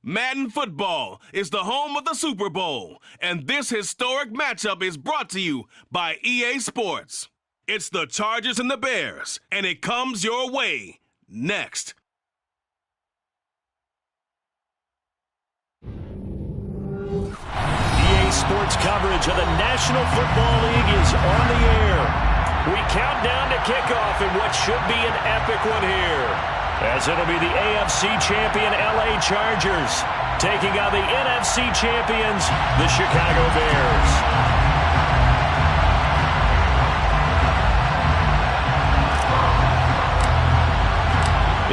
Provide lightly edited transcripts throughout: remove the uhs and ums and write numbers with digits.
Madden Football is the home of the Super Bowl, and this historic matchup is brought to you by EA Sports. It's the Chargers and the Bears, and it comes your way next. EA Sports coverage of the National Football League is on the air. We count down to kickoff in what should be an epic one here, as it'll be the AFC champion LA Chargers taking on the NFC champions, the Chicago Bears.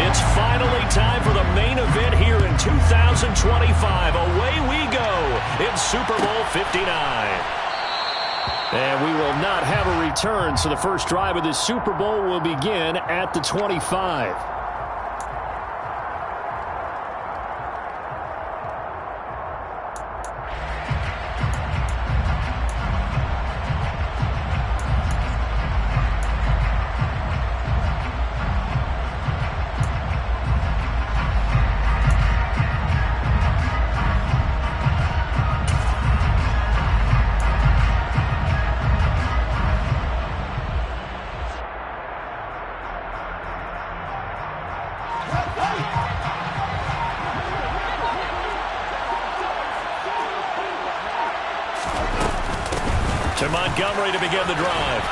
It's finally time for the main event here in 2025. Away we go in Super Bowl 59. And we will not have a return, so the first drive of this Super Bowl will begin at the 25. To Montgomery to begin the drive.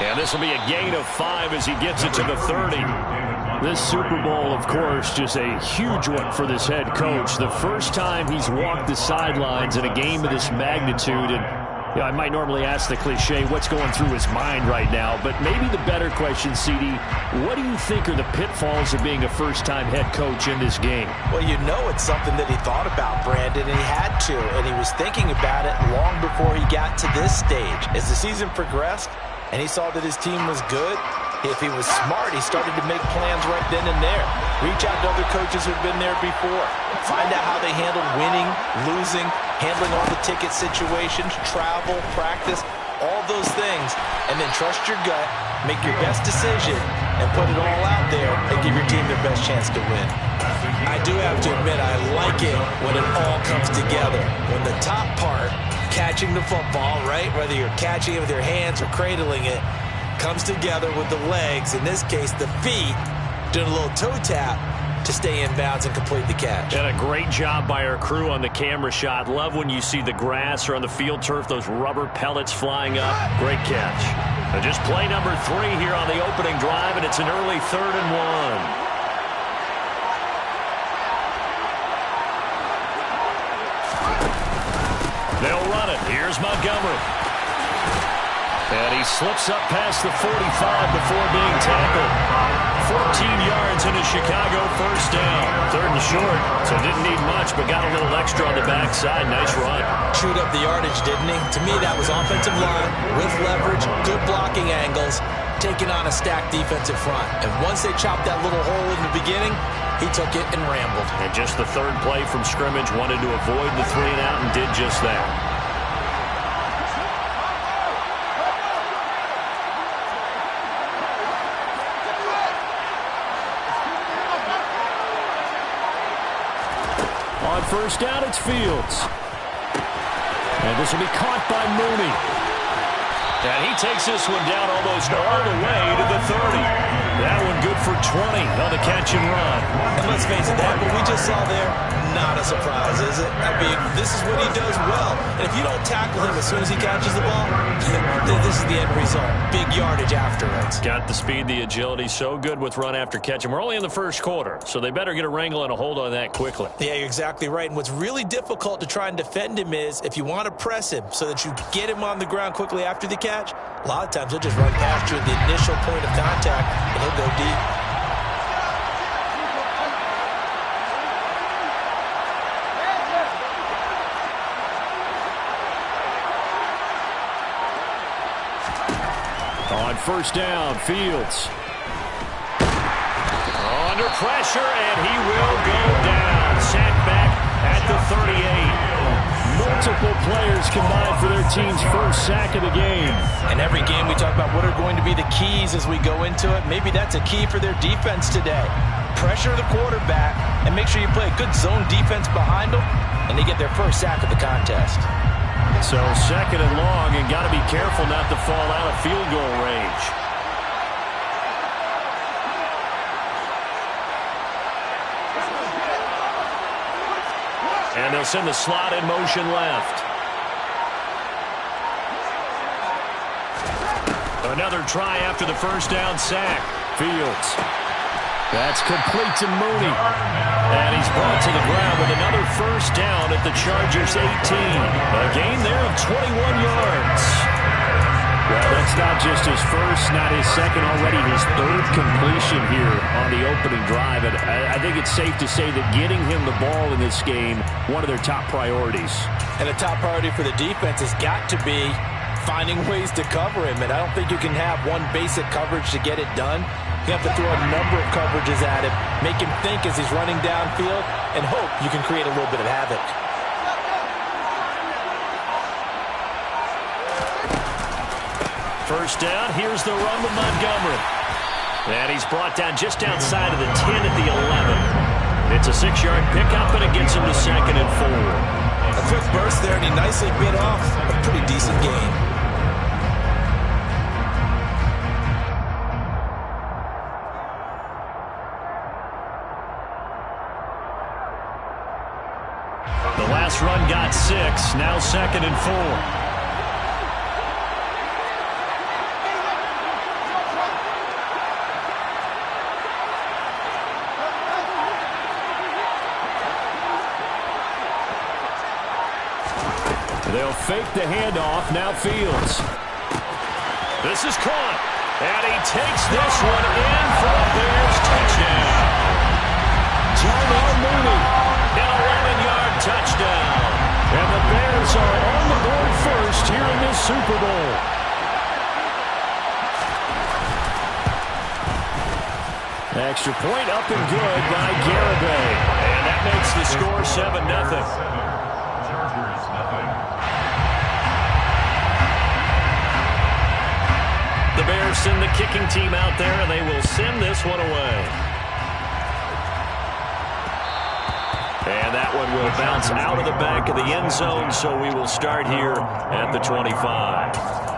And this will be a gain of 5 as he gets it to the 30. This Super Bowl, of course, just a huge one for this head coach. The first time he's walked the sidelines in a game of this magnitude. And I might normally ask the cliche, what's going through his mind right now? But maybe the better question, CD, what do you think are the pitfalls of being a first-time head coach in this game? Well, you know it's something that he thought about, Brandon, and he had to. And he was thinking about it long before he got to this stage. As the season progressed and he saw that his team was good, if he was smart, he started to make plans right then and there. Reach out to other coaches who've been there before. Find out how they handled winning, losing, handling all the ticket situations, travel, practice, all those things. And then trust your gut, make your best decision, and put it all out there and give your team their best chance to win. I do have to admit, I like it when it all comes together. When the top part, catching the football, right, whether you're catching it with your hands or cradling it, comes together with the legs, in this case the feet, doing a little toe tap to stay in bounds and complete the catch. And a great job by our crew on the camera shot. Love when you see the grass or on the field turf, those rubber pellets flying up. Great catch. And just play number 3 here on the opening drive, and it's an early 3rd and 1. They'll run it. Here's Montgomery. And he slips up past the 45 before being tackled. 14 yards in a Chicago first down. 3rd and short, so didn't need much, but got a little extra on the backside. Nice run. Chewed up the yardage, didn't he? To me, that was offensive line with leverage, good blocking angles, taking on a stacked defensive front. And once they chopped that little hole in the beginning, he took it and rambled. And just the 3rd play from scrimmage, wanted to avoid the 3 and out and did just that. On first down, it's Fields. And this will be caught by Mooney. And he takes this one down almost all the way to the 30. That one good for 20 on the catch and run. And let's face it, that what we just saw there, not a surprise, is it? I mean, this is what he does well. And if you don't tackle him as soon as he catches the ball, this is the end result. Big yardage afterwards. Got the speed, the agility, so good with run after catch. And we're only in the first quarter, so they better get a wrangle and a hold on that quickly. Yeah, you're exactly right. And what's really difficult to try and defend him is if you want to press him so that you get him on the ground quickly after the catch, a lot of times he'll just run past you at the initial point of contact, and he'll go deep. On first down, Fields. Under pressure, and he will go down. Sacked back at the 38. Multiple players combined for their team's first sack of the game. And every game we talk about what are going to be the keys as we go into it. Maybe that's a key for their defense today. pressure the quarterback, and make sure you play a good zone defense behind them, and they get their first sack of the contest. So 2nd and long, and got to be careful not to fall out of field goal range. And they'll send the slot in motion left. Another try after the first down sack. Fields. That's complete to Mooney. And he's brought to the ground with another first down at the Chargers 18. A gain there of 21 yards. Well, that's not just his first, not his second, already his 3rd completion here on the opening drive. And I think it's safe to say that getting him the ball in this game, one of their top priorities. And the top priority for the defense has got to be finding ways to cover him. And I don't think you can have one basic coverage to get it done. You have to throw a number of coverages at him, make him think as he's running downfield, and hope you can create a little bit of havoc. First down, here's the run with Montgomery. And he's brought down just outside of the 10 at the 11. It's a 6-yard pickup, and it gets him to 2nd and 4. A quick burst there, and he nicely bit off a pretty decent gain. The last run got 6, now 2nd and 4. They'll fake the handoff, now Fields. This is caught, and he takes this one in for a Bears touchdown. John Mooney, an 11-yard touchdown. And the Bears are on the board first here in this Super Bowl. Extra point up and good by Garibay. And that makes the score 7-0. The Bears send the kicking team out there, and they will send this one away. And that one will bounce out of the back of the end zone, so we will start here at the 25.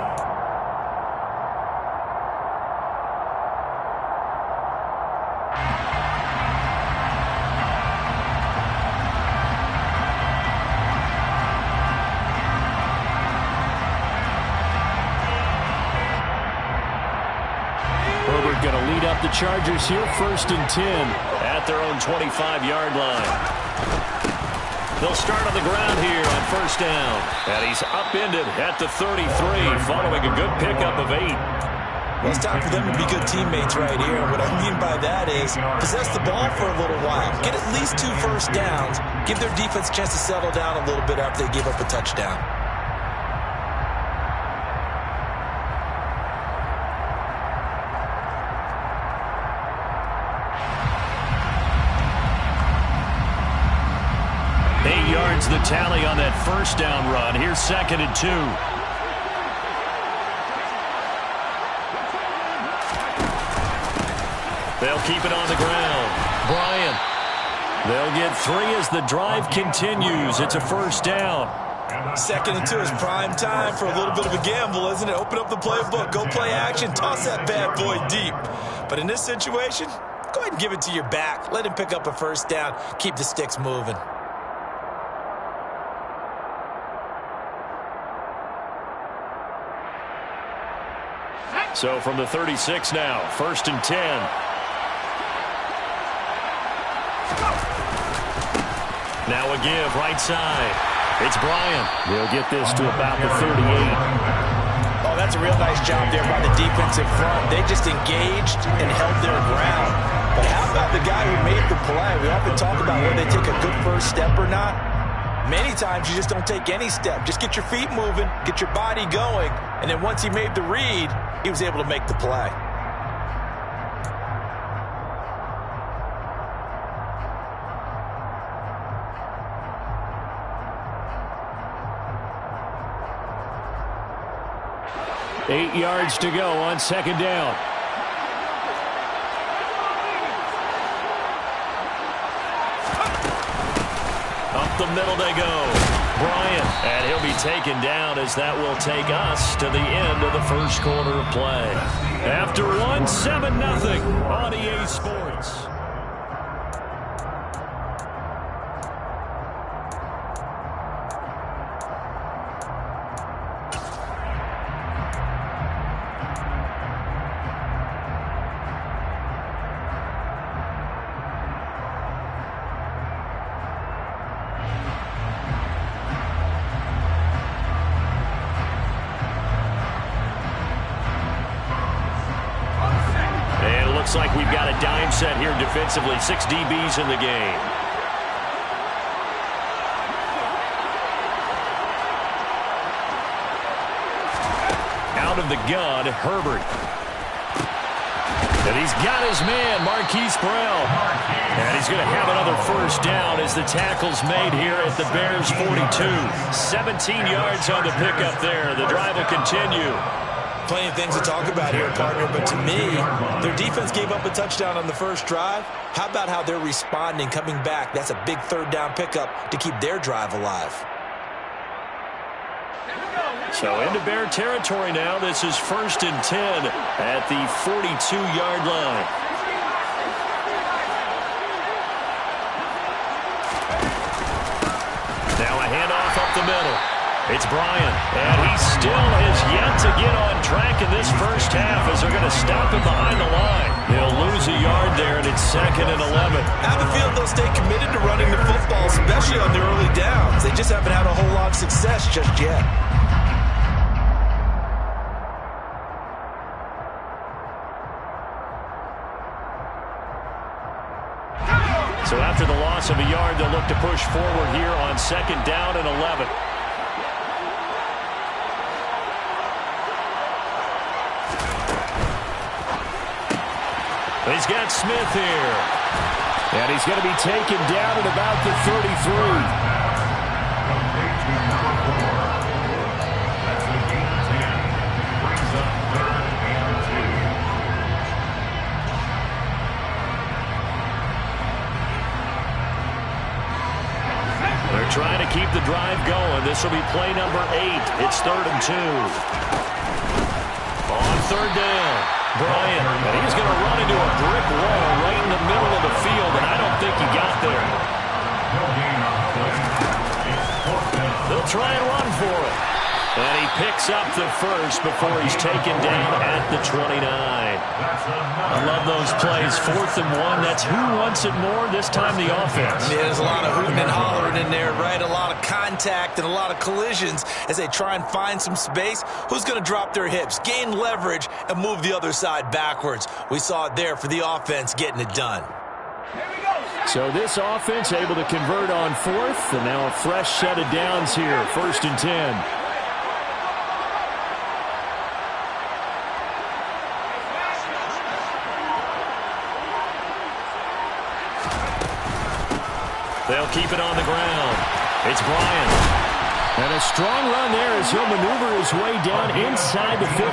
Going to lead up the Chargers here, 1st and 10 at their own 25-yard line. They'll start on the ground here on 1st down. And he's upended at the 33 following a good pickup of 8. Well, it's time for them to be good teammates right here. And what I mean by that is possess the ball for a little while. Get at least 2 first downs. Give their defense a chance to settle down a little bit after they give up a touchdown. The tally on that first down run. Here's 2nd and 2. They'll keep it on the ground. Bryant. They'll get 3 as the drive continues. It's a first down. 2nd and 2 is prime time for a little bit of a gamble, isn't it? Open up the playbook. Go play action. Toss that bad boy deep. But in this situation, go ahead and give it to your back. Let him pick up a first down. Keep the sticks moving. So from the 36 now, 1st and 10. Now a give, right side. It's Bryant. They'll get this to about the 38. Oh, that's a real nice job there by the defensive front. They just engaged and held their ground. But how about the guy who made the play? We often talk about whether they take a good first step or not. Many times you just don't take any step. Just get your feet moving, get your body going, and then once he made the read, he was able to make the play. Eight yards to go on 2nd down. Up the middle they go. Bryant, and he'll be taken down as that will take us to the end of the first quarter of play. After one, 7-0 on EA Sports. Looks like we've got a dime set here defensively. 6 DBs in the game. Out of the gun, Herbert. And he's got his man, Marquise Brown. And he's going to have another first down as the tackle's made here at the Bears' 42. 17 yards on the pickup there. The drive will continue. Plenty of things to talk about here, partner, but to me, their defense gave up a touchdown on the first drive. How about how they're responding, coming back? That's a big third down pickup to keep their drive alive. So into Bear territory now. This is 1st and 10 at the 42-yard line. Now a handoff up the middle. It's Bryant, and he still has yet to get on track in this first half as they're going to stop him behind the line. They'll lose a yard there, and it's 2nd and 11. I have a feeling they'll stay committed to running the football, especially on the early downs. They just haven't had a whole lot of success just yet. So after the loss of a yard, they'll look to push forward here on 2nd down and 11. He's got Smith here. And he's going to be taken down at about the 33. They're trying to keep the drive going. This will be play number 8. It's 3rd and 2. On 3rd down. Bryant, and he's going to run into a brick wall right in the middle of the field, and I don't think he got there. They'll try and run for it. And he picks up the first before he's taken down at the 29. I love those plays. 4th and 1. That's who wants it more, this time the offense. Yeah, there's a lot of hooting and hollering in there, right? A lot of contact and a lot of collisions as they try and find some space. Who's going to drop their hips, gain leverage, and move the other side backwards? We saw it there for the offense getting it done. So this offense able to convert on 4th, and now a fresh set of downs here. 1st and 10. They'll keep it on the ground. It's Bryant. And a strong run there as he'll maneuver his way down inside the 15.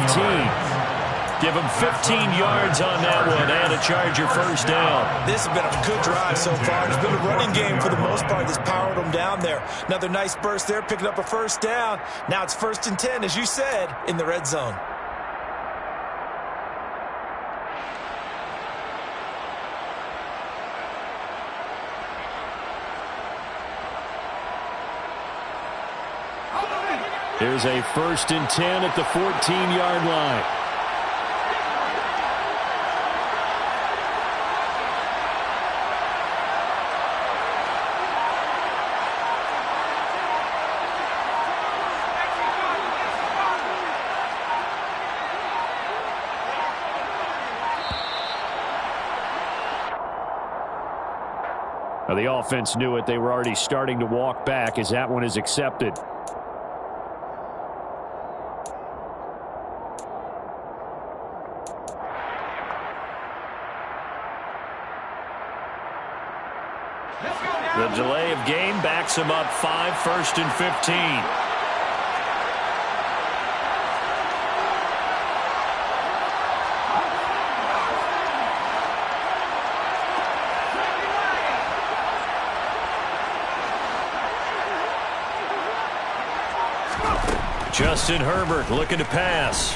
Give him 15 yards on that one and a Charger first down. This has been a good drive so far. It's been a running game for the most part that's powered them down there. Another nice burst there, picking up a first down. Now it's 1st and 10, as you said, in the red zone. Here's a 1st and 10 at the 14-yard line. Now the offense knew it. They were already starting to walk back as that one is accepted. The delay of game backs him up 5, 1st and 15. Justin Herbert looking to pass.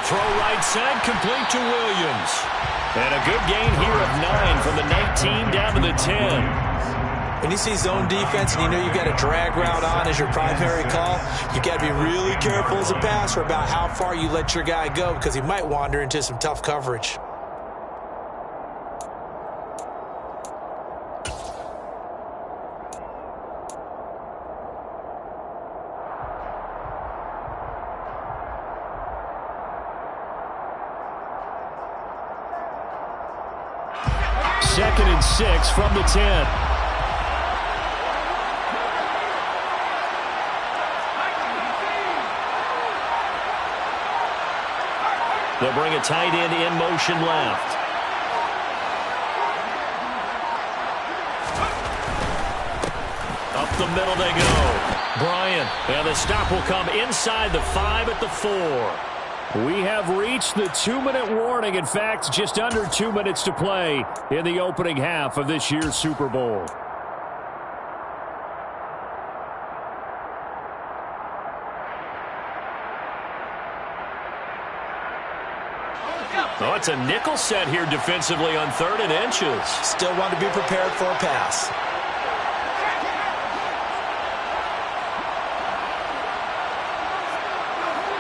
Throw right side, complete to Williams. And a good gain here of 9 from the 19 down to the 10. When you see zone defense and you know you've got a drag route on as your primary call, you've got to be really careful as a passer about how far you let your guy go because he might wander into some tough coverage. Second and 6 from the 10. They'll bring a tight end in motion left. Up the middle they go. Bryant. And the stop will come inside the 5 at the 4. We have reached the 2-minute warning. In fact, just under 2 minutes to play in the opening half of this year's Super Bowl. Oh, it's a nickel set here defensively on 3rd and inches. Still want to be prepared for a pass.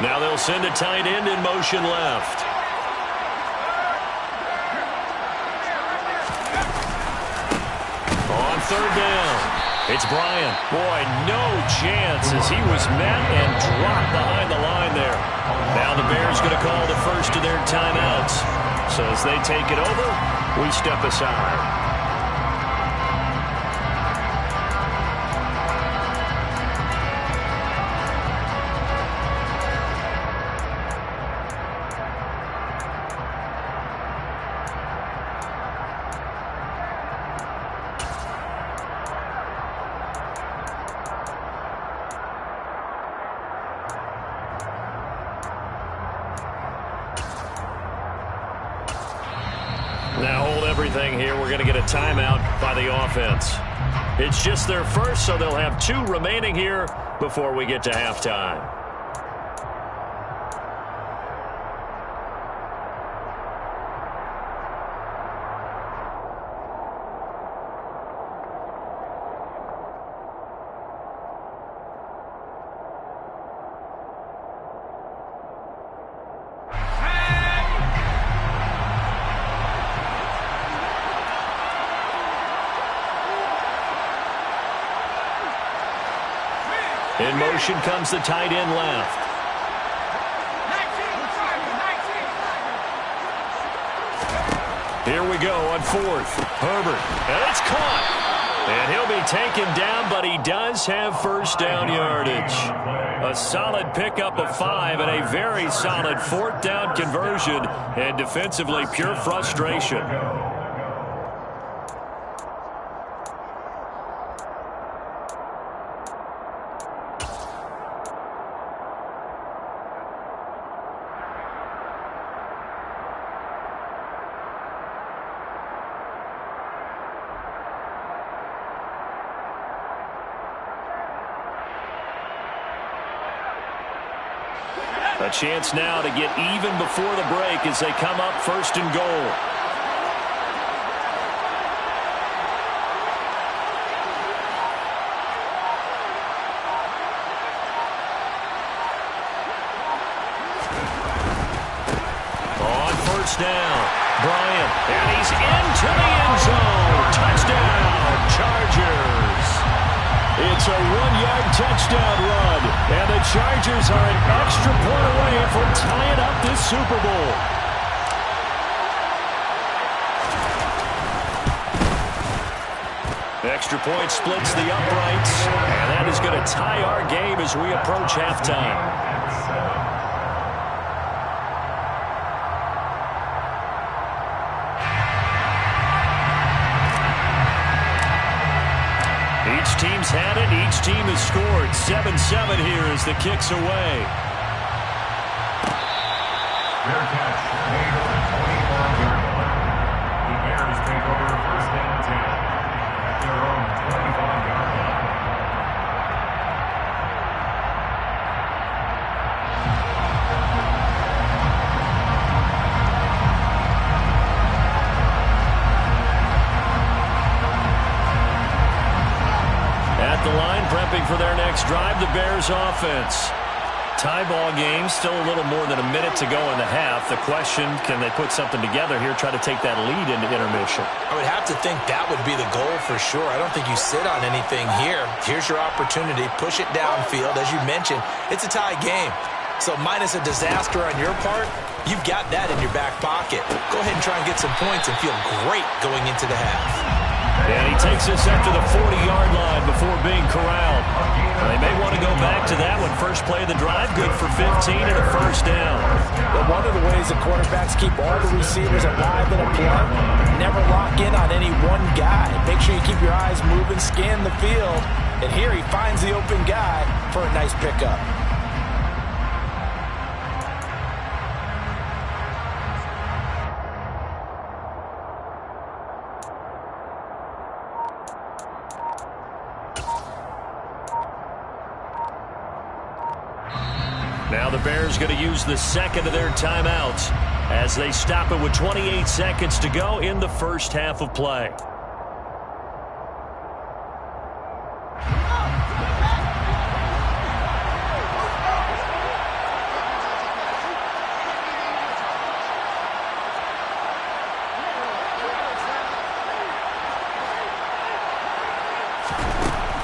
Now they'll send a tight end in motion left. On 3rd down, it's Bryant. Boy, no chance as he was met and dropped behind the line there. Now the Bears going to call the first of their timeouts. So as they take it over, we step aside. Now hold everything here. We're going to get a timeout by the offense. It's just their first, so they'll have 2 remaining here before we get to halftime. In motion comes the tight end left. Here we go on 4th. Herbert, and it's caught. And he'll be taken down, but he does have first down yardage. A solid pickup of 5 and a very solid 4th down conversion, and defensively pure frustration. A chance now to get even before the break as they come up 1st and goal. On 1st down, Bryant, and he's into the end zone. Touchdown, Chargers. It's a 1-yard touchdown run, and the Chargers are an extra point away from tying up this Super Bowl. Extra point splits the uprights, and that is going to tie our game as we approach halftime. Each team's had it. Each team has scored. 7-7 here as the kick's away. Fair catch made over the 24-yard line. The Bears take over 1st and 10 at their own 25-yard line. prepping for their next drive, the Bears offense. Tie ball game, still a little more than a minute to go in the half. The question, can they put something together here, try to take that lead into intermission? I would have to think that would be the goal for sure. I don't think you sit on anything here. Here's your opportunity. Push it downfield. As you mentioned, it's a tie game. So minus a disaster on your part, you've got that in your back pocket. Go ahead and try and get some points and feel great going into the half. And he takes us up to the 40-yard line before being corralled. They may want to go back to that one. First play of the drive, good for 15 and a first down. Well, one of the ways the quarterbacks keep all the receivers alive in a play, never lock in on any one guy. Make sure you keep your eyes moving, scan the field. And here he finds the open guy for a nice pickup. Now the Bears going to use the second of their timeouts as they stop it with 28 seconds to go in the first half of play.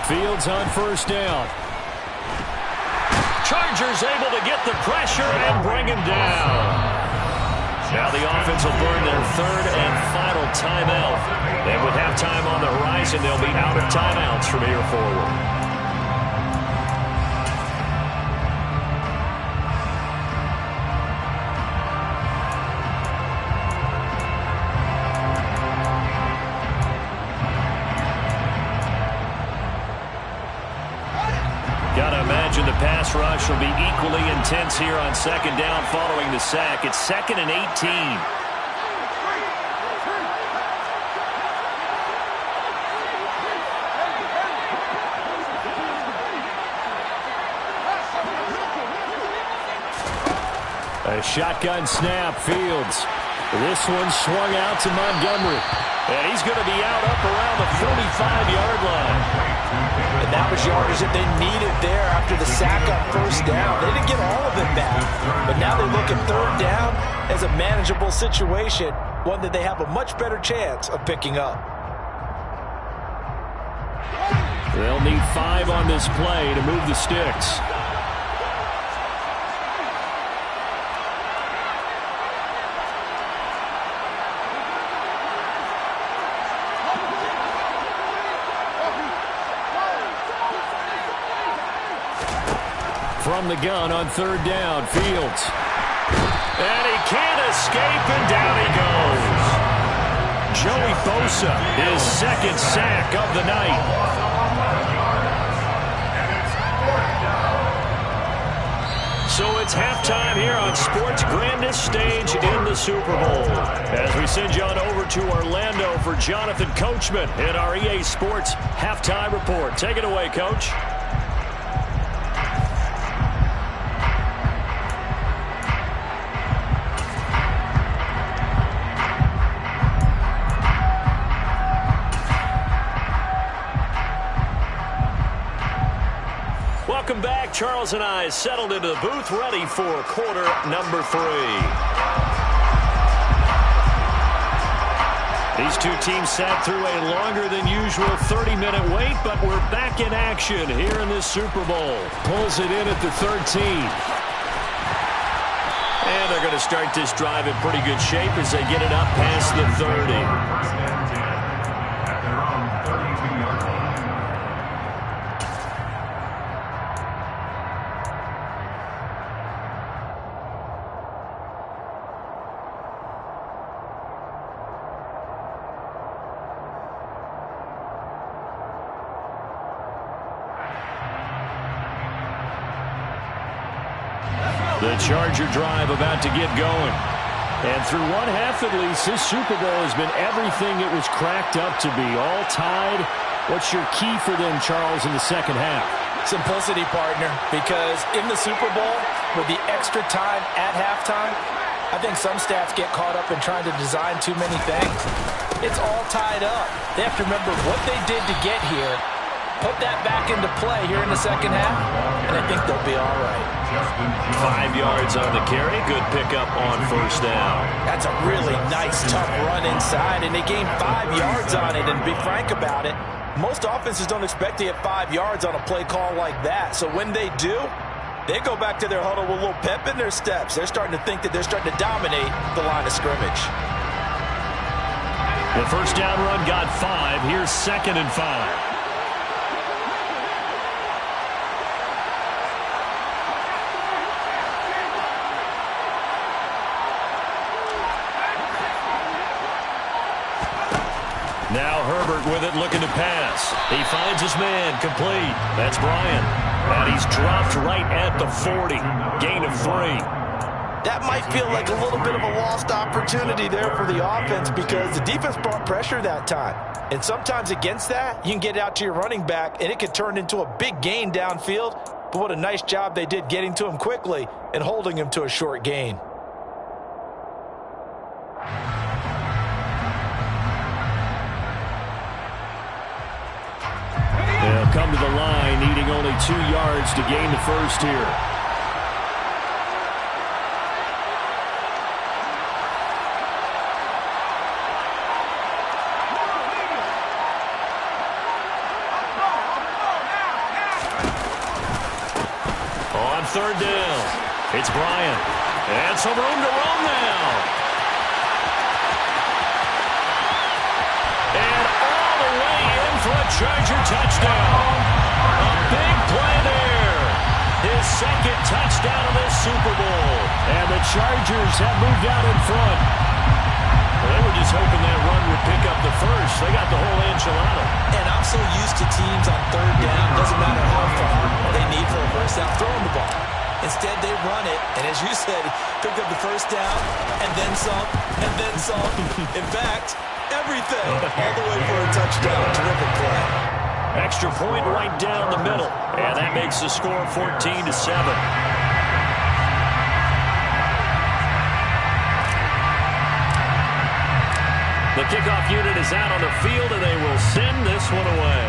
Fields on first down. Chargers able to get the pressure and bring him down. Now the offense will burn their third and final timeout. And with halftime on the horizon, they'll be out of timeouts from here forward. Gotta imagine the pass rush will be equally intense here on second down following the sack. It's 2nd and 18. A shotgun snap, Fields. This one swung out to Montgomery. And he's going to be out up around the 45-yard line. And that was yardage that they needed there after the sack on first down. They didn't get all of it back, but now they look at third down as a manageable situation, one that they have a much better chance of picking up. They'll need 5 on this play to move the sticks. From the gun on third down, Fields. And he can't escape, and down he goes. Joey Bosa, his second sack of the night. So it's halftime here on sports' grandest stage in the Super Bowl. As we send you on over to Orlando for Jonathan Coachman in our EA Sports Halftime Report. Take it away, Coach. Welcome back. Charles and I settled into the booth, ready for quarter number 3. These two teams sat through a longer than usual 30-minute wait, but we're back in action here in this Super Bowl. Pulls it in at the 13. And they're going to start this drive in pretty good shape as they get it up past the 30. The Charger drive about to get going. And through one half at least, this Super Bowl has been everything it was cracked up to be. All tied. What's your key for them, Charles, in the second half? Simplicity, partner, because in the Super Bowl, with the extra time at halftime, I think some stats get caught up in trying to design too many things. It's all tied up. They have to remember what they did to get here put that back into play here in the second half, and I think they'll be all right. 5 yards on the carry. Good pickup on first down. That's a really nice, tough run inside, and they gained 5 yards on it. And to be frank about it, most offenses don't expect to get 5 yards on a play call like that. So when they do, they go back to their huddle with a little pep in their steps. They're starting to think that they're starting to dominate the line of scrimmage. The first down run got 5. Here's 2nd and 5. Now Herbert with it, looking to pass. He finds his man, complete. That's Bryant. And he's dropped right at the 40. Gain of 3. That might feel like a little bit of a lost opportunity there for the offense because the defense brought pressure that time. And sometimes against that, you can get out to your running back, and it could turn into a big gain downfield. But what a nice job they did getting to him quickly and holding him to a short gain. They'll come to the line, needing only 2 yards to gain the first here. On 3rd down, it's Bryant. And some room to run now. And all the way in for a Charger touchdown. A big play there. His 2nd touchdown of this Super Bowl. And the Chargers have moved out in front. Well, they were just hoping that run would pick up the first. They got the whole enchilada. And I'm so used to teams on 3rd down, doesn't matter how far they need for a first down, throwing the ball. Instead, they run it, and as you said, pick up the first down, and then some, and then some. In fact, everything, all the way for a touchdown. Terrific play. Extra point right down the middle, and that makes the score 14-7. The kickoff unit is out on the field, and they will send this one away.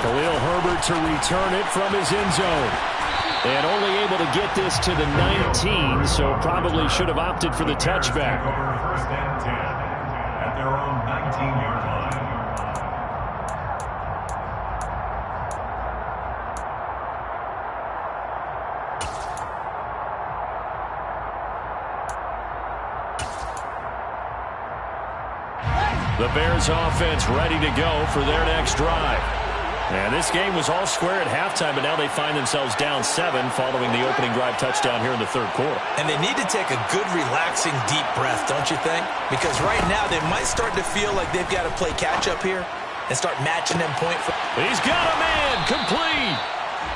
Khalil Herbert to return it from his end zone. And only able to get this to the 19, so probably should have opted for the touchback. Over 1st and 10 at their own 19-yard line. The Bears offense ready to go for their next drive. And this game was all square at halftime, but now they find themselves down 7 following the opening drive touchdown here in the 3rd quarter. And they need to take a good, relaxing, deep breath, don't you think? Because right now they might start to feel like they've got to play catch-up here and start matching them point for... He's got a man, complete.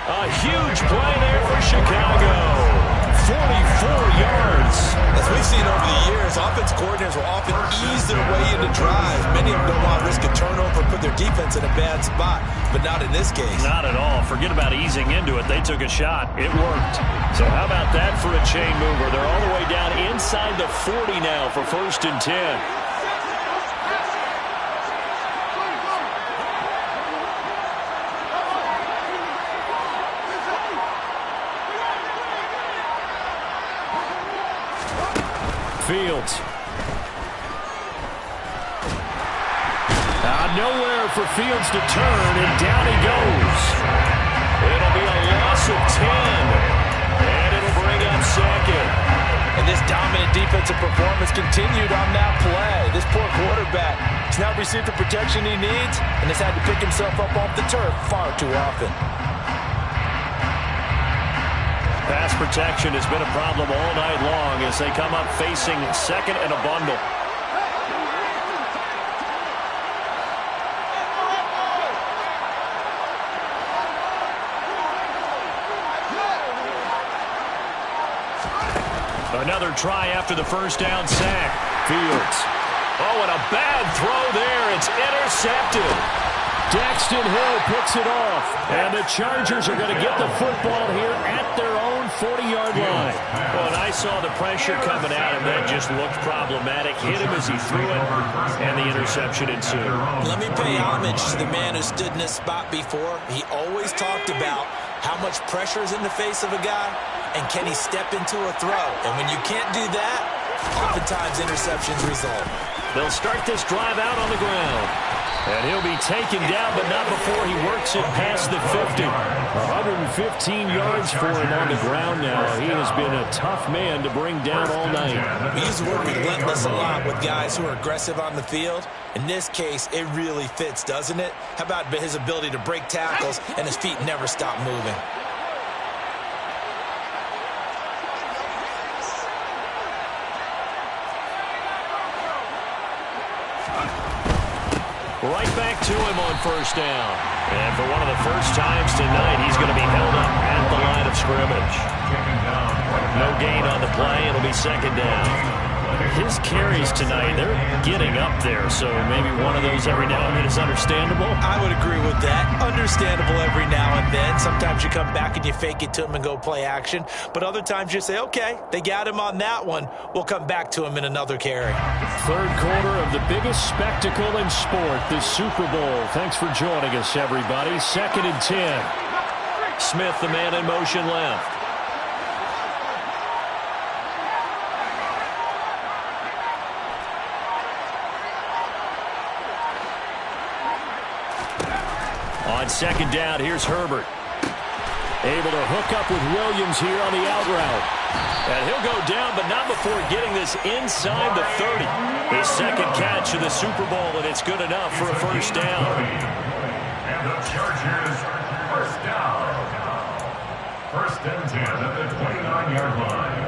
A huge play there for Chicago. 44 yards. As we've seen over the years, offense coordinators will often ease their way into drives. Many of them don't want to risk a turnover and put their defense in a bad spot, but not in this case. Not at all. Forget about easing into it. They took a shot. It worked. So how about that for a chain mover? They're all the way down inside the 40 now for 1st and 10. Fields. Nowhere for Fields to turn, and down he goes. It'll be a loss of 10, and it'll bring up 2nd. And this dominant defensive performance continued on that play. This poor quarterback has now received the protection he needs and has had to pick himself up off the turf far too often. Pass protection has been a problem all night long as they come up facing 2nd and a bundle. Another try after the first down sack. Fields. Oh, and a bad throw there. It's intercepted. Daxton Hill picks it off. And the Chargers are going to get the football here at their own 40-yard line. Well, and I saw the pressure coming at him. That just looked problematic. Hit him as he threw it, and the interception ensued. Let me pay homage to the man who stood in this spot before. He always talked about how much pressure is in the face of a guy, and can he step into a throw. And when you can't do that, oftentimes interceptions result. They'll start this drive out on the ground. And he'll be taken down, but not before he works it past the 50. 115 yards for him on the ground now. He has been a tough man to bring down all night. We use the word relentless a lot with guys who are aggressive on the field. In this case, it really fits, doesn't it? How about his ability to break tackles and his feet never stop moving? Right back to him on first down. And for one of the first times tonight, he's going to be held up at the line of scrimmage. No gain on the play. It'll be second down. His carries tonight, they're getting up there, so maybe one of those every now and then is understandable. I would agree with that. Understandable every now and then. Sometimes you come back and you fake it to him and go play action. But other times you say, okay, they got him on that one. We'll come back to him in another carry. Third quarter of the biggest spectacle in sport, the Super Bowl. Thanks for joining us, everybody. 2nd and 10. Smith, the man in motion left. On second down, here's Herbert. Able to hook up with Williams here on the out route. And he'll go down, but not before getting this inside the 30. His second catch of the Super Bowl, and it's good enough for a first down. And the Chargers, first down. 1st and 10 at the 29-yard line.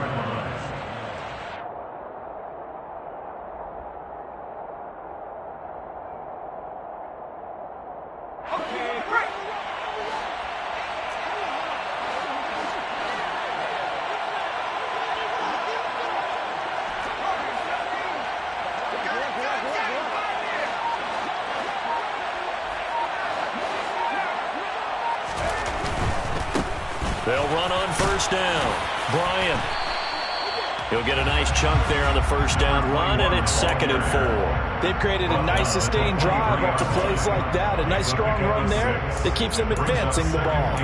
They'll run on first down. Bryant. He'll get a nice chunk there on the first down run, and it's 2nd and 4. They've created a nice sustained drive off the plays like that. A nice strong run there that keeps them advancing the ball.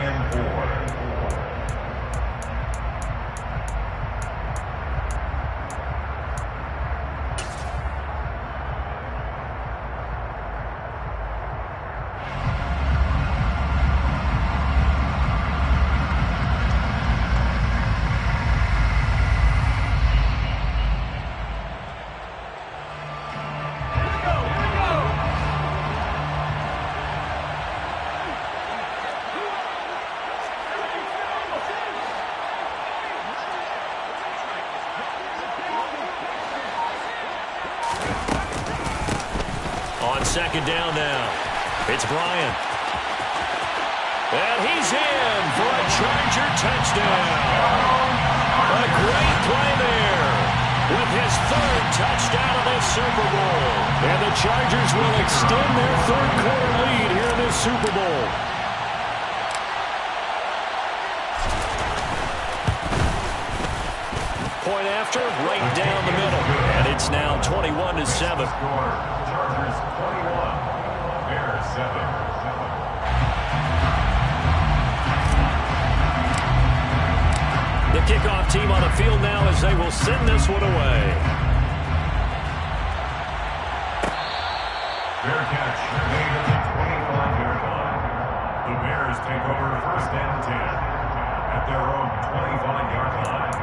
Second down now. It's Bryant. And he's in for a Charger touchdown. A great play there with his 3rd touchdown of this Super Bowl. And the Chargers will extend their 3rd quarter lead here in this Super Bowl. Point after, right down the middle. And it's now 21-7. Chargers 21, Bears 7. The kickoff team on the field now as they will send this one away. Fair catch made at the 25-yard line. The Bears take over 1st and 10 at their own 25-yard line.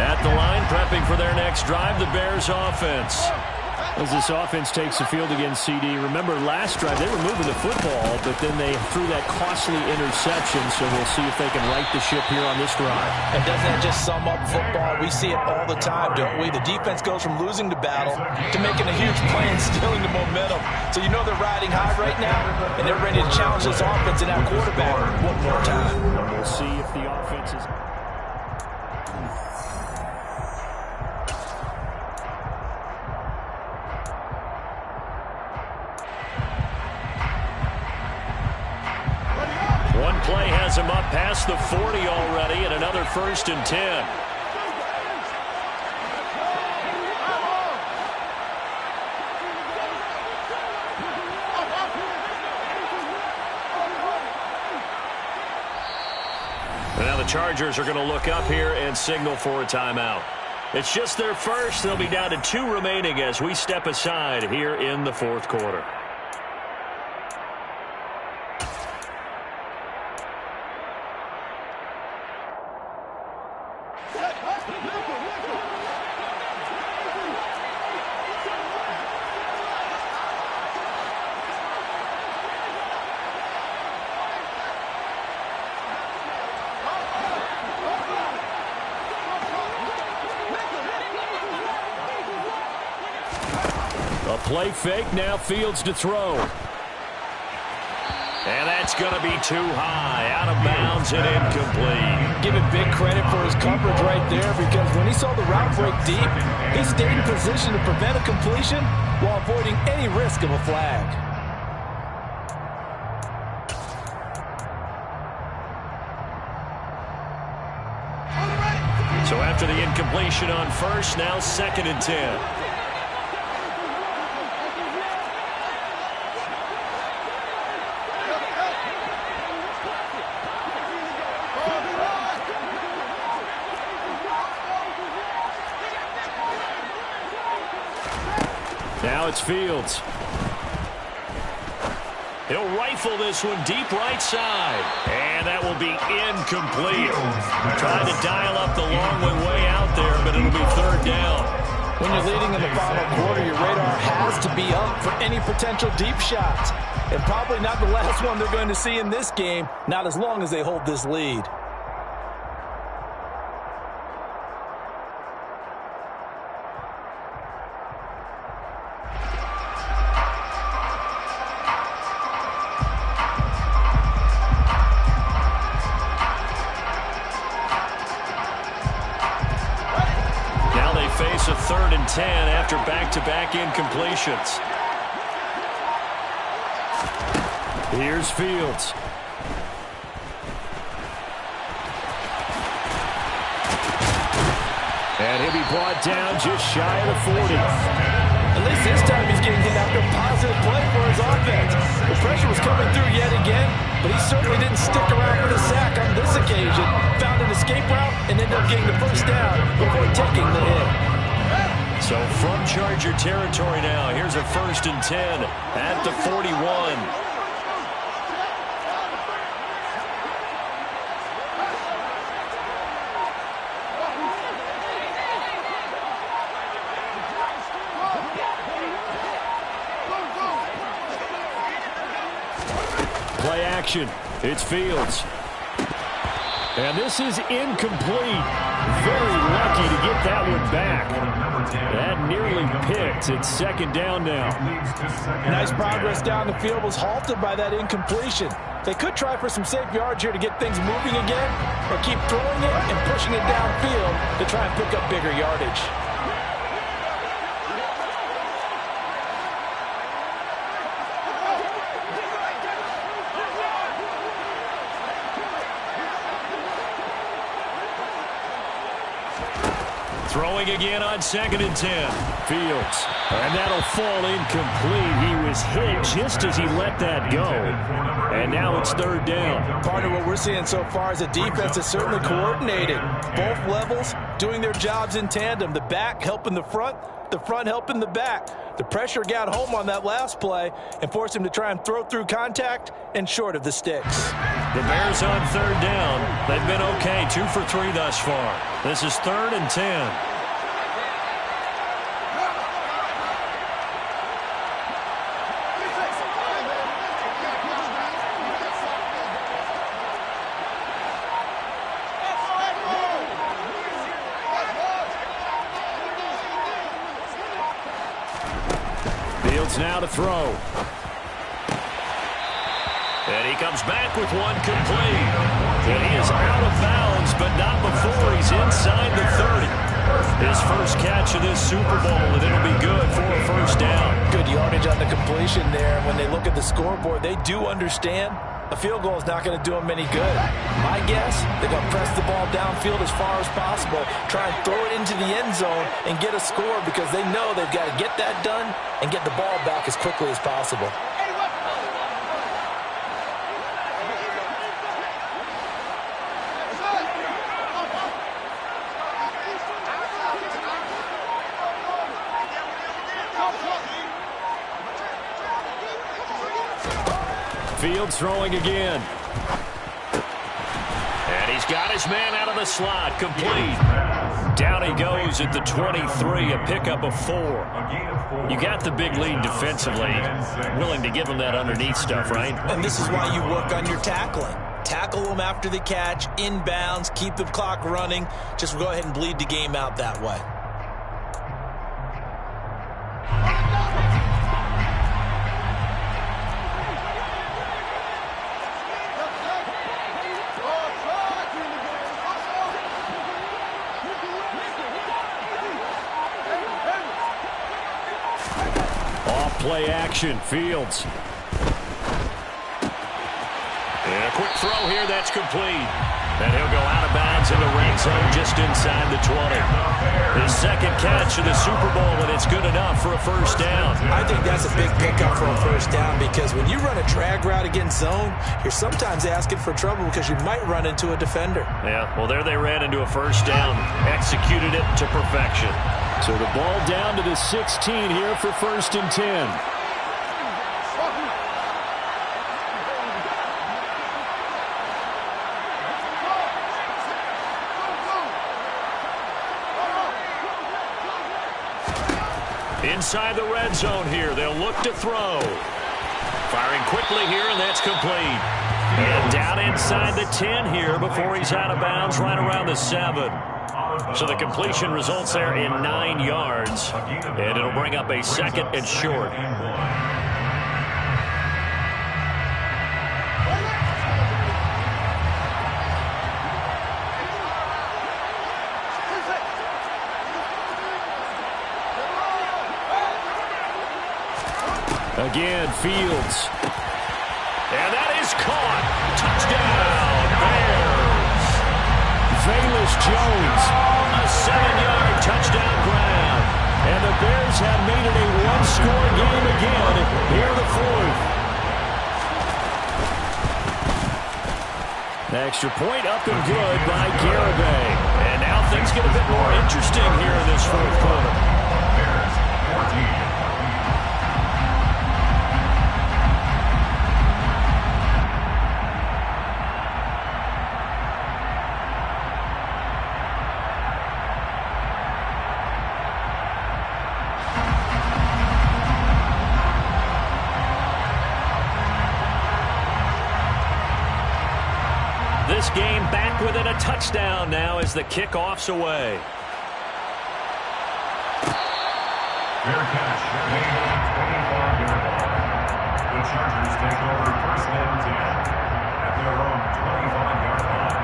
At the line, prepping for their next drive, the Bears offense. As this offense takes the field against CD, remember last drive they were moving the football, but then they threw that costly interception, so we'll see if they can right the ship here on this drive. And doesn't that just sum up football? We see it all the time, don't we? The defense goes from losing the battle to making a huge play and stealing the momentum. So you know they're riding high right now, and they're ready to challenge this offense and that quarterback one more time. And we'll see if the offense is... One play has him up past the 40 already, and another 1st and 10. And now the Chargers are going to look up here and signal for a timeout. It's just their first. They'll be down to 2 remaining as we step aside here in the 4th quarter. A play fake, now Fields to throw. And that's going to be too high, out of bounds and incomplete. Give him big credit for his coverage right there, because when he saw the route break deep, he stayed in position to prevent a completion while avoiding any risk of a flag. So after the incompletion on 1st, now 2nd and 10. Now it's Fields. He'll rifle this one deep right side. And that will be incomplete. Trying to dial up the long way out there, but it'll be 3rd down. When you're leading in the final quarter, your radar has to be up for any potential deep shots. And probably not the last one they're going to see in this game, not as long as they hold this lead. Face a 3rd and 10 after back-to-back incompletions. Here's Fields. And he'll be brought down just shy of the 40. At least this time he's getting hit after a positive play for his offense. The pressure was coming through yet again, but he certainly didn't stick around for the sack on this occasion. Found an escape route and ended up getting the 1st down before taking the hit. So from Charger territory now, here's a 1st and 10 at the 41. Play action. It's Fields. And this is incomplete. Very lucky to get that one back. That nearly picked. It's 2nd down now. Nice progress down the field was halted by that incompletion. They could try for some safe yards here to get things moving again, or keep throwing it and pushing it downfield to try and pick up bigger yardage. Throwing again on 2nd and 10. Fields. And that'll fall incomplete. He was hit just as he let that go. And now it's 3rd down. Part of what we're seeing so far is a defense that's certainly coordinated. Both levels doing their jobs in tandem. The back helping the front helping the back. The pressure got home on that last play and forced him to try and throw through contact and short of the sticks. The Bears on 3rd down. They've been okay, 2 for 3 thus far. This is 3rd and 10. Fields now to throw. And he comes back with one complete. And he is out of bounds, but not before he's inside the 30. His first catch of this Super Bowl, and it'll be good for a first down. Good yardage on the completion there. And when they look at the scoreboard, they do understand a field goal is not going to do them any good. My guess, they're going to press the ball downfield as far as possible, try and throw it into the end zone and get a score because they know they've got to get that done and get the ball back as quickly as possible. Fields throwing again. And he's got his man out of the slot, complete. Down he goes at the 23, a pickup of 4. You got the big lead defensively. Willing to give him that underneath stuff, right? And this is why you work on your tackling. Tackle them after the catch, inbounds, keep the clock running. Just go ahead and bleed the game out that way. Play action, Fields. And a quick throw here, that's complete. And he'll go out of bounds in the red zone just inside the 20. His second catch of the Super Bowl, and it's good enough for a first down. I think that's a big pickup for a first down because when you run a drag route against zone, you're sometimes asking for trouble because you might run into a defender. Yeah, well, there they ran into a first down. Executed it to perfection. So the ball down to the 16 here for 1st and 10. Inside the red zone here, they'll look to throw. Firing quickly here, and that's complete. And down inside the 10 here before he's out of bounds right around the 7. So the completion results there in 9 yards, and it'll bring up a 2nd and short. Again, Fields. And that is caught. Touchdown, Bears. Velus Jones. A 7-yard touchdown grab. And the Bears have made it a one-score game again here in the 4th. Extra point up and good by Garibay. And now things get a bit more interesting here in this 4th quarter. Bears 14. This game back within a touchdown now as the kickoff's away. Fair catch. Made at the 25-yard line. The Chargers take over 1st and 10 at their own 25-yard line.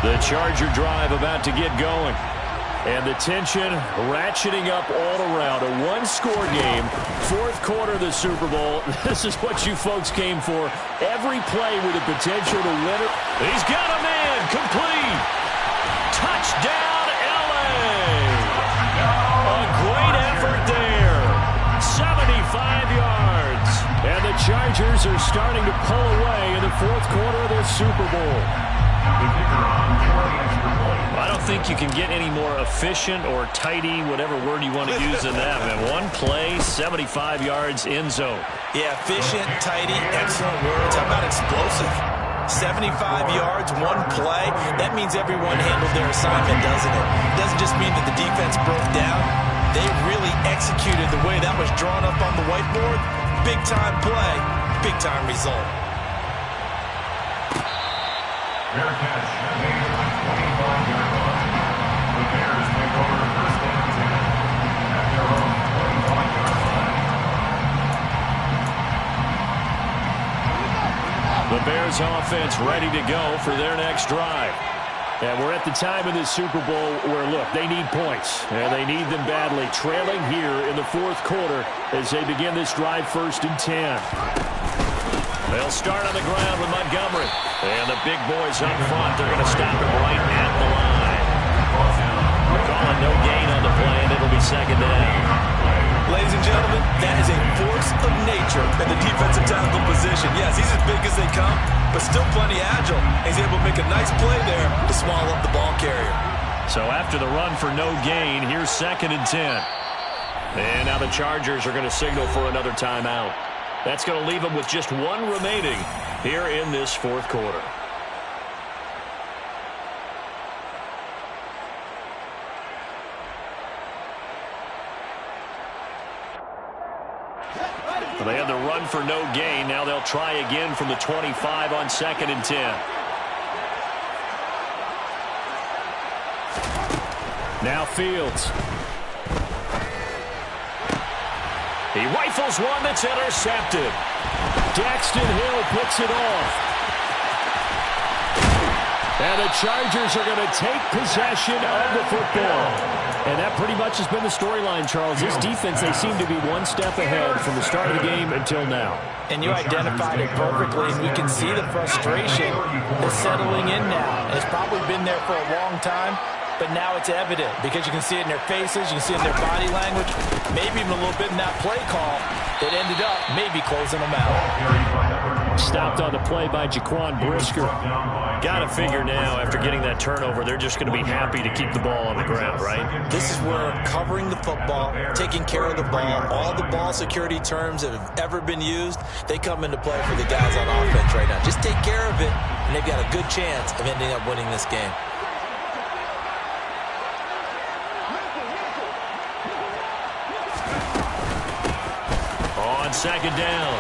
The Charger drive about to get going. And the tension ratcheting up all around. A one-score game, 4th quarter of the Super Bowl. This is what you folks came for. Every play with the potential to win it. He's got a man, complete. Touchdown, L.A. A great effort there. 75 yards. And the Chargers are starting to pull away in the 4th quarter of this Super Bowl. I don't think you can get any more efficient or tidy, whatever word you want to use in that. Man, one play, 75 yards, end zone. Yeah, efficient, tidy, excellent words. How about explosive? 75 yards, one play. That means everyone handled their assignment, doesn't it? It doesn't just mean that the defense broke down. They really executed the way that was drawn up on the whiteboard. Big-time play, big-time result. Fair catch made at the 25-yard line. The Bears take over first and 10 at their own 25-yard line. The Bears offense ready to go for their next drive. And we're at the time in this Super Bowl where, look, they need points. And they need them badly. Trailing here in the fourth quarter as they begin this drive, 1st and 10. They'll start on the ground with Montgomery. And the big boys up front, they're going to stop him right at the line. Calling no gain on the play, and it'll be 2nd down. Ladies and gentlemen, that is a force of nature in the defensive tackle position. Yes, he's as big as they come, but still plenty agile. He's able to make a nice play there to swallow up the ball carrier. So after the run for no gain, here's 2nd and 10. And now the Chargers are going to signal for another timeout. That's going to leave them with just one remaining here in this fourth quarter. They had the run for no gain. Now they'll try again from the 25 on 2nd and 10. Now Fields. He rifles one that's intercepted. Daxton Hill picks it off. And the Chargers are going to take possession of the football. And that pretty much has been the storyline, Charles. This defense, they seem to be one step ahead from the start of the game until now. And you identified it perfectly, and we can see the frustration that's settling in now. It's probably been there for a long time, but now it's evident because you can see it in their faces, you can see it in their body language, maybe even a little bit in that play call that ended up maybe closing them out. Stopped on the play by Jaquan Brisker. Got to figure now, after getting that turnover, they're just going to be happy to keep the ball on the ground, right? This is where covering the football, taking care of the ball, all the ball security terms that have ever been used, they come into play for the guys on offense right now. Just take care of it, and they've got a good chance of ending up winning this game. On 2nd down,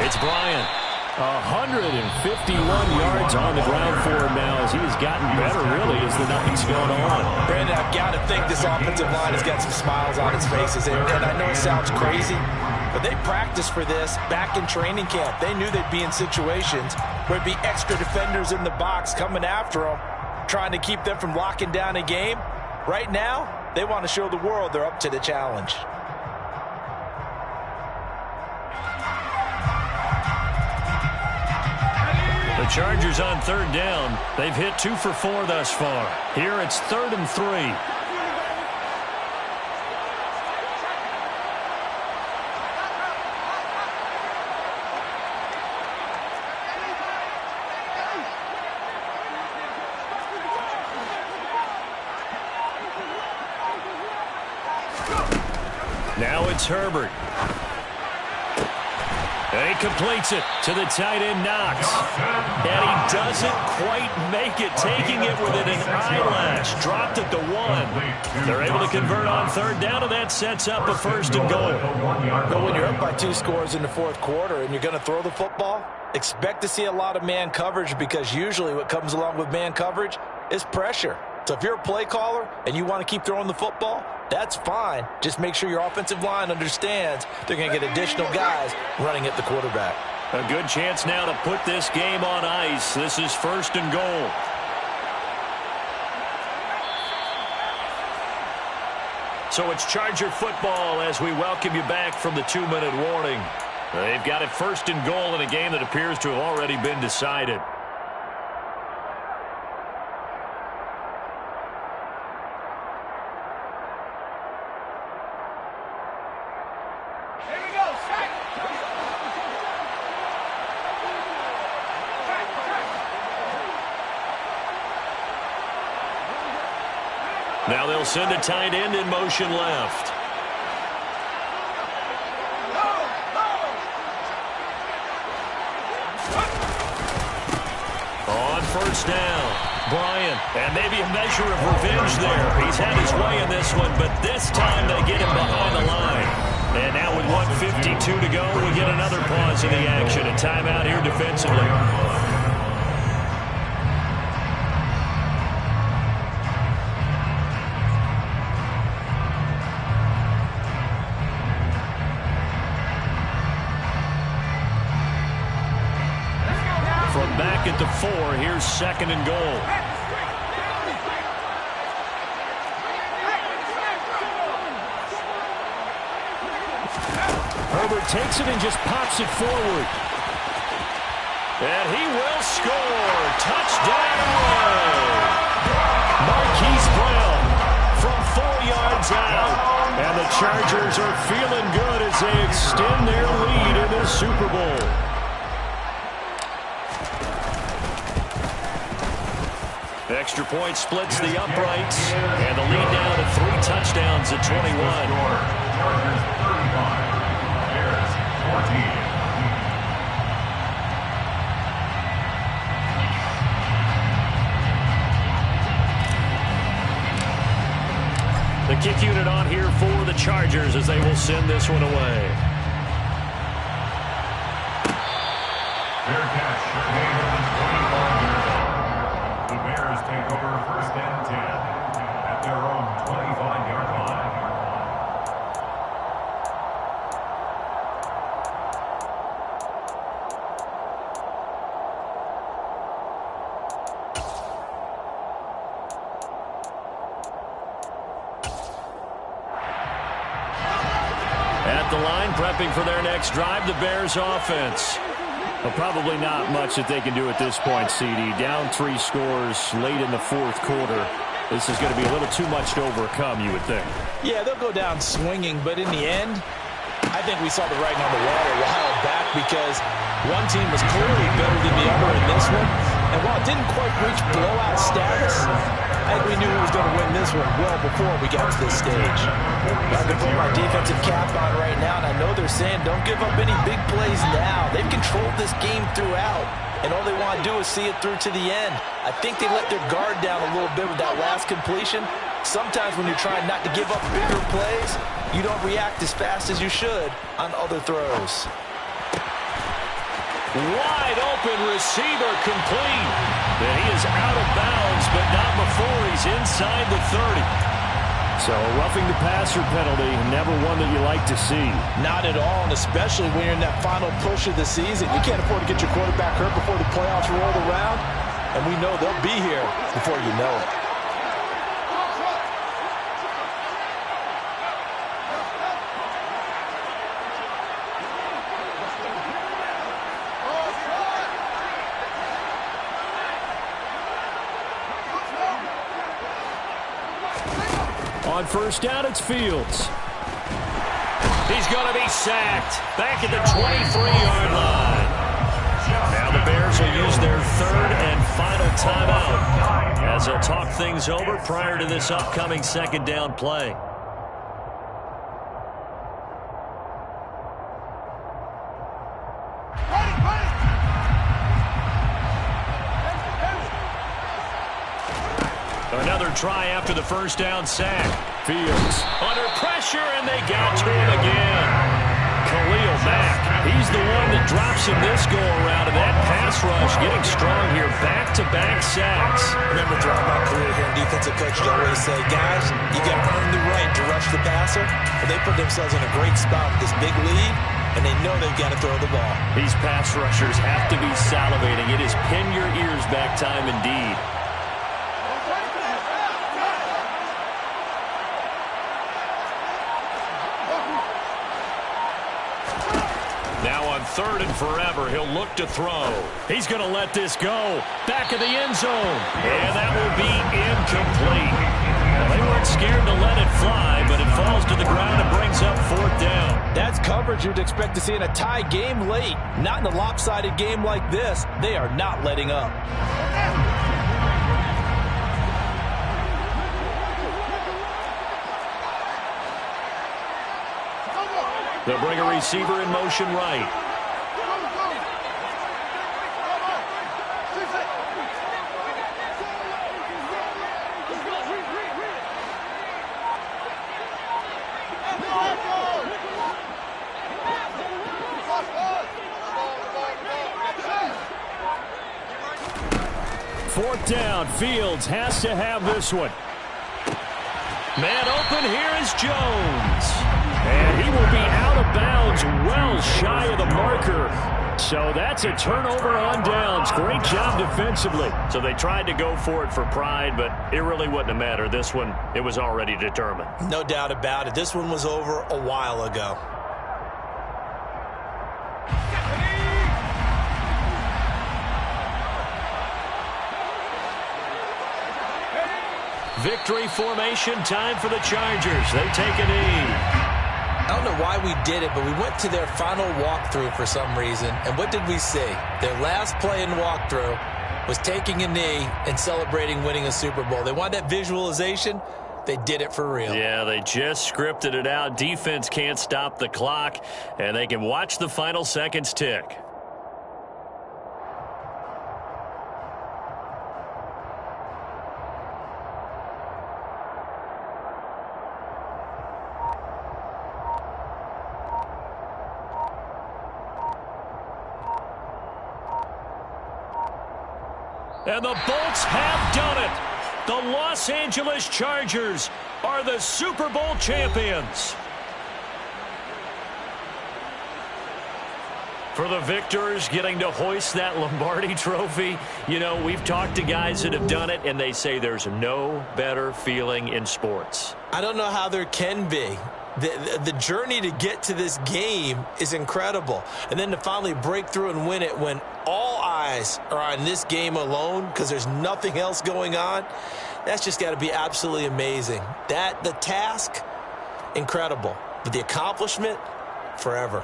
it's Bryant. 151 yards on the ground for him now as he has gotten better, really, as the night's going on. Brandon, I've got to think this offensive line has got some smiles on its faces. And I know it sounds crazy, but they practiced for this back in training camp. They knew they'd be in situations where there'd be extra defenders in the box coming after them, trying to keep them from locking down a game. Right now, they want to show the world they're up to the challenge. The Chargers on 3rd down. They've hit 2 for 4 thus far. Here it's 3rd and 3. Now it's Herbert. And he completes it to the tight end, Knox. And he doesn't quite make it, taking it within an eyelash. Dropped it to 1. They're able to convert on 3rd down, and that sets up a 1st and goal. But when you're up by 2 scores in the fourth quarter and you're going to throw the football, expect to see a lot of man coverage, because usually what comes along with man coverage is pressure. So if you're a play caller and you want to keep throwing the football, that's fine. Just make sure your offensive line understands they're going to get additional guys running at the quarterback. A good chance now to put this game on ice. This is 1st and goal. So it's Charger football as we welcome you back from the 2-minute warning. They've got it 1st and goal in a game that appears to have already been decided. Now they'll send a tight end in motion left. first down. Bryant, and maybe a measure of revenge there. He's had his way in this one, but this time they get him behind the line. And now with 1:52 to go, we get another pause in the action. A timeout here defensively. From back at the 4, here's 2nd and goal. Herbert takes it and just pops it forward. And he will score. Touchdown! Marquise Brown from 4 yards out. And the Chargers are feeling good as they extend their lead in the Super Bowl. The extra point splits the uprights. And the lead now to 3 touchdowns at 21. Chargers 35, Bears 14. The kick unit on here for the Chargers as they will send this one away. Fair catch, made at the 25-yard line. The Bears take over 1st and 10 at their own 25-yard line. At the line, prepping for their next drive, the Bears offense. Well, probably not much that they can do at this point, CD. Down 3 scores late in the 4th quarter. This is going to be a little too much to overcome, you would think. Yeah, they'll go down swinging, but in the end, I think we saw the writing on the wall a while back because one team was clearly better than the other in this one. And while it didn't quite reach blowout status, I think we knew who was going to win this one well before we got to this stage. I can put my defensive cap on right now, and I know they're saying don't give up any big plays now. They've controlled this game throughout, and all they want to do is see it through to the end. I think they let their guard down a little bit with that last completion. Sometimes when you're trying not to give up bigger plays, you don't react as fast as you should on other throws. Wide open receiver complete. And he is out of bounds, but not before he's inside the 30. So a roughing the passer penalty, never one that you like to see. Not at all, and especially when you're in that final push of the season. You can't afford to get your quarterback hurt before the playoffs roll around, and we know they'll be here before you know it. On first down, it's Fields. He's going to be sacked. Back at the 23-yard line. Now the Bears will use their 3rd and final timeout as they'll talk things over prior to this upcoming 2nd down play. Another try after the first down sack. Fields under pressure, and they got to him again. Khalil Mack, he's the one that drops him this go-around, and that pass rush getting strong here. Back-to-back sacks. Remember throughout my career here in defensive coaches always say, guys, you got to earn the right to rush the passer. Well, they put themselves in a great spot with this big lead, and they know they've got to throw the ball. These pass rushers have to be salivating. It is pin your ears back time indeed. Now on 3rd and forever, he'll look to throw. He's going to let this go. Back of the end zone. And that will be incomplete. Well, they weren't scared to let it fly, but it falls to the ground and brings up 4th down. That's coverage you'd expect to see in a tie game late. Not in a lopsided game like this. They are not letting up. They'll bring a receiver in motion right. down. Fields has to have this one. Man open, here is Jones. And he will be out of bounds well shy of the marker. So that's a turnover on downs. Great job defensively. So they tried to go for it for pride, but it really wouldn't have mattered. This one, it was already determined. No doubt about it. This one was over a while ago. Victory formation time for the Chargers. They take a knee. I don't know why we did it, but we went to their final walkthrough for some reason. And what did we see? Their last play in walkthrough was taking a knee and celebrating winning a Super Bowl. They want that visualization. They did it for real. Yeah, they just scripted it out. Defense can't stop the clock, and they can watch the final seconds tick. And the Bolts have done it. The Los Angeles Chargers are the Super Bowl champions. For the victors, getting to hoist that Lombardi trophy, you know, we've talked to guys that have done it, and they say there's no better feeling in sports. I don't know how there can be. The journey to get to this game is incredible. And then to finally break through and win it when all eyes are on this game alone because there's nothing else going on, that's just got to be absolutely amazing. The task, incredible. But the accomplishment, forever.